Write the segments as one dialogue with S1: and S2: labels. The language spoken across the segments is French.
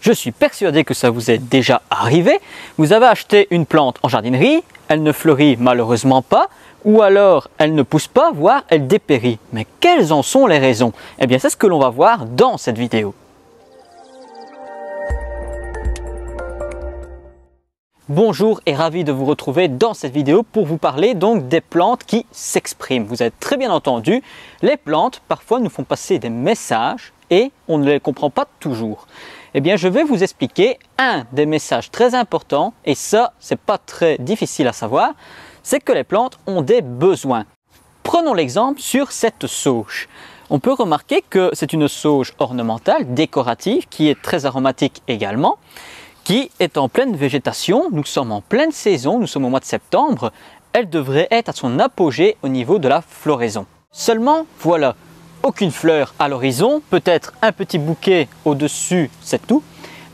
S1: Je suis persuadé que ça vous est déjà arrivé. Vous avez acheté une plante en jardinerie, elle ne fleurit malheureusement pas, ou alors elle ne pousse pas, voire elle dépérit. Mais quelles en sont les raisons? Eh bien, c'est ce que l'on va voir dans cette vidéo. Bonjour et ravi de vous retrouver dans cette vidéo pour vous parler donc des plantes qui s'expriment. Vous avez très bien entendu, les plantes parfois nous font passer des messages et on ne les comprend pas toujours. Eh bien, je vais vous expliquer un des messages très importants, et ça, c'est pas très difficile à savoir, c'est que les plantes ont des besoins. Prenons l'exemple sur cette sauge. On peut remarquer que c'est une sauge ornementale, décorative, qui est très aromatique également, qui est en pleine végétation. Nous sommes en pleine saison, nous sommes au mois de septembre. Elle devrait être à son apogée au niveau de la floraison. Seulement, voilà. Aucune fleur à l'horizon, peut-être un petit bouquet au-dessus, c'est tout.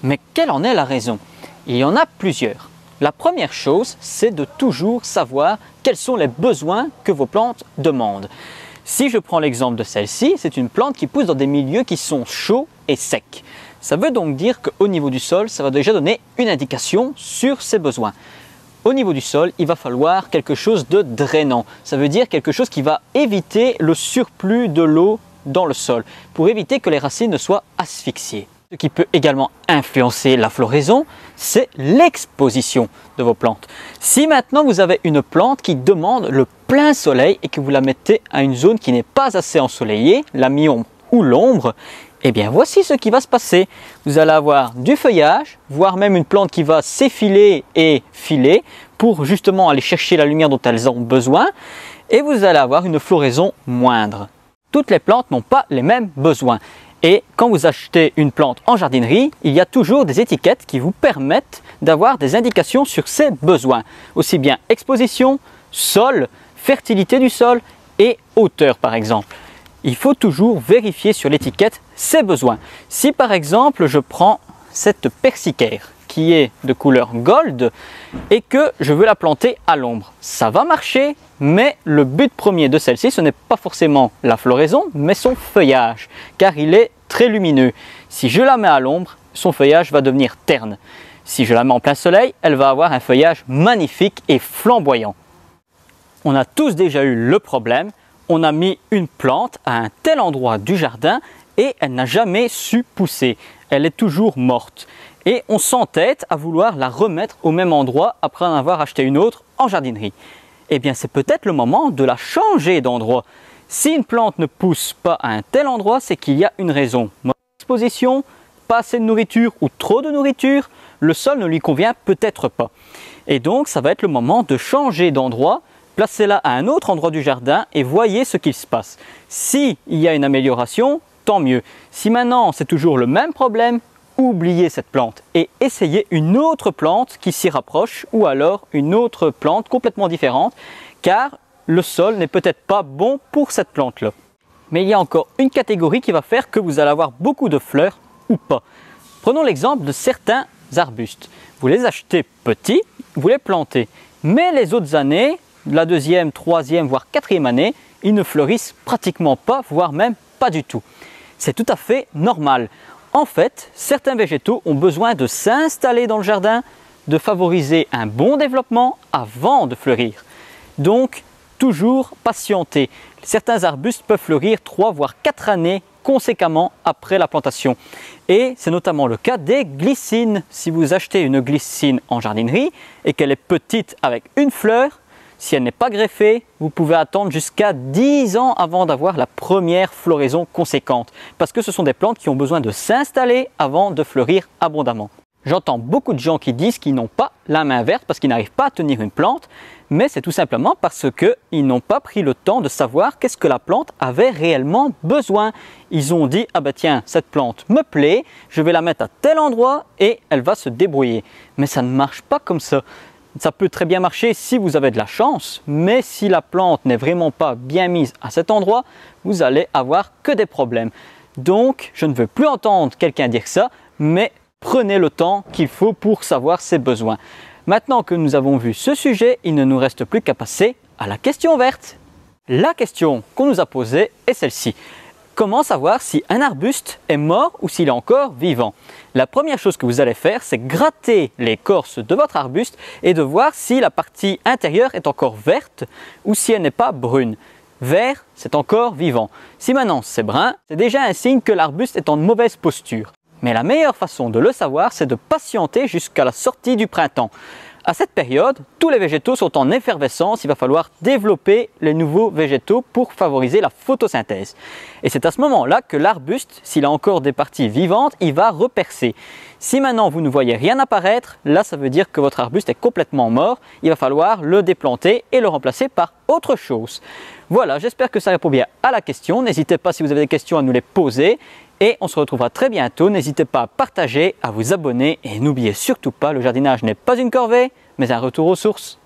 S1: Mais quelle en est la raison? Il y en a plusieurs. La première chose, c'est de toujours savoir quels sont les besoins que vos plantes demandent. Si je prends l'exemple de celle-ci, c'est une plante qui pousse dans des milieux qui sont chauds et secs. Ça veut donc dire qu'au niveau du sol, ça va déjà donner une indication sur ses besoins. Au niveau du sol, il va falloir quelque chose de drainant. Ça veut dire quelque chose qui va éviter le surplus de l'eau dans le sol, pour éviter que les racines ne soient asphyxiées. Ce qui peut également influencer la floraison, c'est l'exposition de vos plantes. Si maintenant vous avez une plante qui demande le plein soleil et que vous la mettez à une zone qui n'est pas assez ensoleillée, la mi-ombre ou l'ombre, eh bien voici ce qui va se passer. Vous allez avoir du feuillage, voire même une plante qui va s'effiler et filer pour justement aller chercher la lumière dont elles ont besoin, et vous allez avoir une floraison moindre. Toutes les plantes n'ont pas les mêmes besoins. Et quand vous achetez une plante en jardinerie, il y a toujours des étiquettes qui vous permettent d'avoir des indications sur ses besoins. Aussi bien exposition, sol, fertilité du sol et hauteur par exemple. Il faut toujours vérifier sur l'étiquette ses besoins. Si par exemple je prends cette persicaire qui est de couleur gold et que je veux la planter à l'ombre, ça va marcher, mais le but premier de celle-ci, ce n'est pas forcément la floraison, mais son feuillage, car il est très lumineux. Si je la mets à l'ombre, son feuillage va devenir terne. Si je la mets en plein soleil, elle va avoir un feuillage magnifique et flamboyant. On a tous déjà eu le problème. On a mis une plante à un tel endroit du jardin et elle n'a jamais su pousser. Elle est toujours morte. Et on s'entête à vouloir la remettre au même endroit après en avoir acheté une autre en jardinerie. Eh bien, c'est peut-être le moment de la changer d'endroit. Si une plante ne pousse pas à un tel endroit, c'est qu'il y a une raison. Mauvaise exposition, pas assez de nourriture ou trop de nourriture, le sol ne lui convient peut-être pas. Et donc, ça va être le moment de changer d'endroit. Placez-la à un autre endroit du jardin et voyez ce qu'il se passe. S'il y a une amélioration, tant mieux. Si maintenant c'est toujours le même problème, oubliez cette plante et essayez une autre plante qui s'y rapproche, ou alors une autre plante complètement différente, car le sol n'est peut-être pas bon pour cette plante-là. Mais il y a encore une catégorie qui va faire que vous allez avoir beaucoup de fleurs ou pas. Prenons l'exemple de certains arbustes. Vous les achetez petits, vous les plantez, mais les autres années, la deuxième, troisième, voire quatrième année, ils ne fleurissent pratiquement pas, voire même pas du tout. C'est tout à fait normal. En fait, certains végétaux ont besoin de s'installer dans le jardin, de favoriser un bon développement avant de fleurir. Donc, toujours patienter. Certains arbustes peuvent fleurir 3 voire 4 années conséquemment après la plantation. Et c'est notamment le cas des glycines. Si vous achetez une glycine en jardinerie et qu'elle est petite avec une fleur, si elle n'est pas greffée, vous pouvez attendre jusqu'à 10 ans avant d'avoir la première floraison conséquente. Parce que ce sont des plantes qui ont besoin de s'installer avant de fleurir abondamment. J'entends beaucoup de gens qui disent qu'ils n'ont pas la main verte parce qu'ils n'arrivent pas à tenir une plante. Mais c'est tout simplement parce qu'ils n'ont pas pris le temps de savoir qu'est-ce que la plante avait réellement besoin. Ils ont dit, ah ben tiens, cette plante me plaît, je vais la mettre à tel endroit et elle va se débrouiller. Mais ça ne marche pas comme ça. Ça peut très bien marcher si vous avez de la chance, mais si la plante n'est vraiment pas bien mise à cet endroit, vous allez avoir que des problèmes. Donc, je ne veux plus entendre quelqu'un dire ça, mais prenez le temps qu'il faut pour savoir ses besoins. Maintenant que nous avons vu ce sujet, il ne nous reste plus qu'à passer à la question verte. La question qu'on nous a posée est celle-ci. Comment savoir si un arbuste est mort ou s'il est encore vivant? La première chose que vous allez faire, c'est gratter l'écorce de votre arbuste et de voir si la partie intérieure est encore verte ou si elle n'est pas brune. Vert, c'est encore vivant. Si maintenant c'est brun, c'est déjà un signe que l'arbuste est en mauvaise posture. Mais la meilleure façon de le savoir, c'est de patienter jusqu'à la sortie du printemps. À cette période, tous les végétaux sont en effervescence, il va falloir développer les nouveaux végétaux pour favoriser la photosynthèse. Et c'est à ce moment-là que l'arbuste, s'il a encore des parties vivantes, il va repercer. Si maintenant vous ne voyez rien apparaître, là ça veut dire que votre arbuste est complètement mort, il va falloir le déplanter et le remplacer par autre chose. Voilà, j'espère que ça répond bien à la question. N'hésitez pas si vous avez des questions à nous les poser. Et on se retrouvera très bientôt. N'hésitez pas à partager, à vous abonner et n'oubliez surtout pas, le jardinage n'est pas une corvée, mais un retour aux sources.